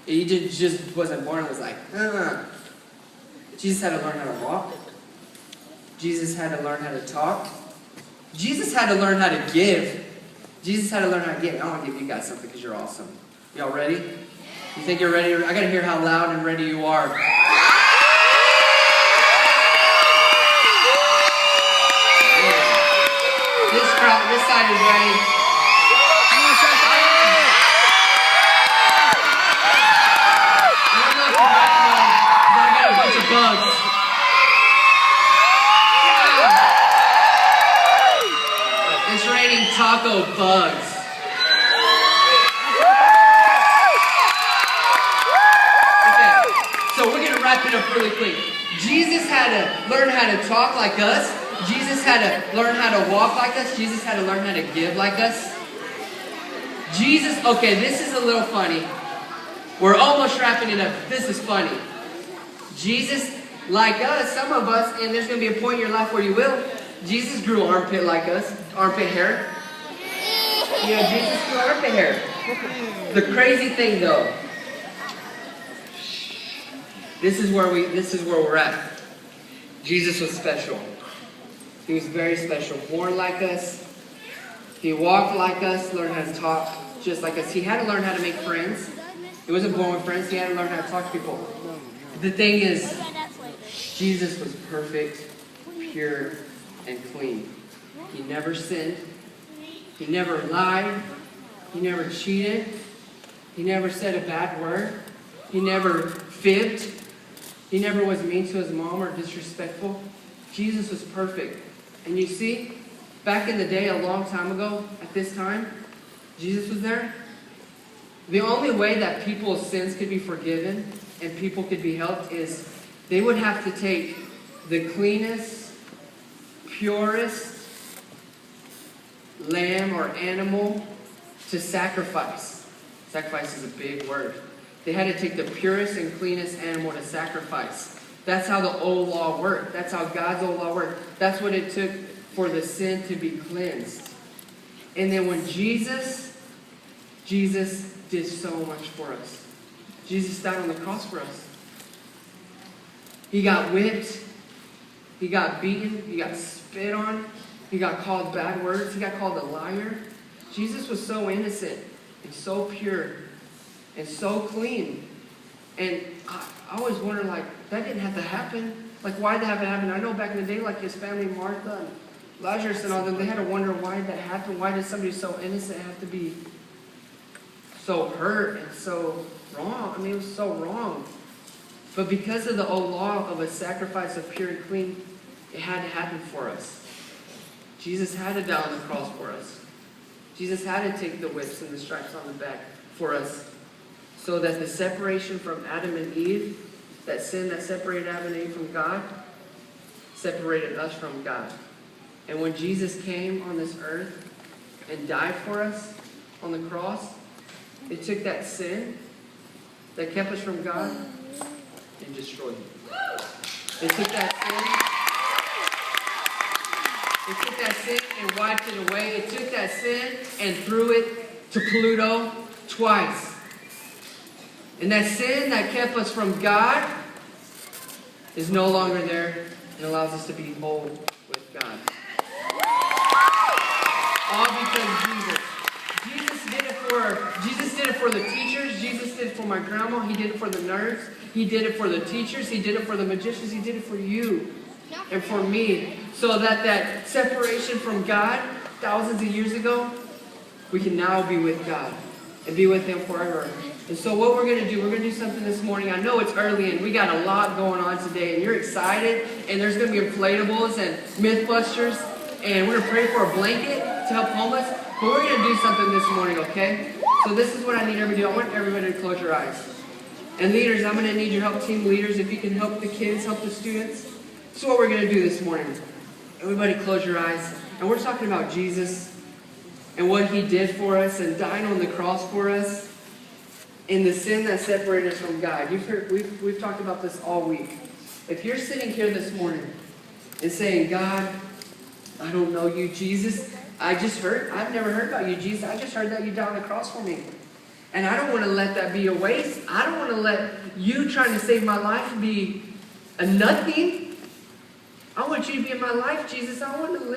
He just wasn't born and was like, Jesus had to learn how to walk. Jesus had to learn how to talk. Jesus had to learn how to give. Jesus had to learn how to give. I want to give you guys something because you're awesome. Y'all ready? You think you're ready? I got to hear how loud and ready you are. This side is ready. Bugs. It's raining taco bugs. Okay, so we're going to wrap it up really quick. Jesus had to learn how to talk like us. Jesus had to learn how to walk like us. Jesus had to learn how to give like us. Okay, this is a little funny. We're almost wrapping it up. This is funny. Jesus, like us, some of us, and there's going to be a point in your life where you will. Jesus grew armpit like us, armpit hair. Jesus grew armpit hair. The crazy thing, though, this is where we're at. Jesus was special. He was very special. Born like us. He walked like us, learned how to talk just like us. He had to learn how to make friends. He wasn't born with friends. He had to learn how to talk to people. The thing is, Jesus was perfect, pure, and clean. He never sinned. He never lied. He never cheated. He never said a bad word. He never fibbed. He never was mean to his mom or disrespectful. Jesus was perfect. And you see, back in the day, a long time ago, at this time, Jesus was there. The only way that people's sins could be forgiven and people could be helped is they would have to take the cleanest, purest lamb or animal to sacrifice. Sacrifice is a big word. They had to take the purest and cleanest animal to sacrifice. That's how the old law worked. That's how God's old law worked. That's what it took for the sin to be cleansed. And then when Jesus did so much for us. Jesus died on the cross for us. He got whipped. He got beaten. He got spit on. He got called bad words. He got called a liar. Jesus was so innocent and so pure and so clean. And I always wonder, like, that didn't have to happen. Like, why did that have to happen? I know back in the day, like his family, Martha and Lazarus and all them, they had to wonder why that happened. Why did somebody so innocent have to be so hurt and so wrong? I mean, it was so wrong. But because of the old law of a sacrifice of pure and clean, it had to happen for us. Jesus had to die on the cross for us. Jesus had to take the whips and the stripes on the back for us, so that the separation from Adam and Eve, that sin that separated Adam and Eve from God, separated us from God. And when Jesus came on this earth and died for us on the cross, it took that sin that kept us from God and destroyed it. It took that sin and wiped it away. It took that sin and threw it to Pluto twice. And that sin that kept us from God is no longer there and allows us to be whole with God. All because Jesus. Jesus did it for the teachers. Jesus did it for my grandma. He did it for the nerds. He did it for the teachers. He did it for the magicians. He did it for you and for me. So that separation from God thousands of years ago, we can now be with God and be with Him forever. And so what we're going to do, we're going to do something this morning. I know it's early and we got a lot going on today and you're excited. And there's going to be inflatables and Mythbusters. And we're going to pray for a blanket to help homeless. But we're going to do something this morning, okay? So this is what I need everybody to do. I want everybody to close your eyes. And leaders, I'm going to need your help, team leaders, if you can help the kids, help the students. This is what we're going to do this morning. Everybody close your eyes. And we're talking about Jesus and what He did for us and dying on the cross for us and the sin that separated us from God. You've heard, we've talked about this all week. If you're sitting here this morning and saying, God, I don't know you, Jesus. I've never heard about you, Jesus. I just heard that you died on the cross for me. And I don't want to let that be a waste. I don't want to let you trying to save my life be a nothing. I want you to be in my life, Jesus. I want to live.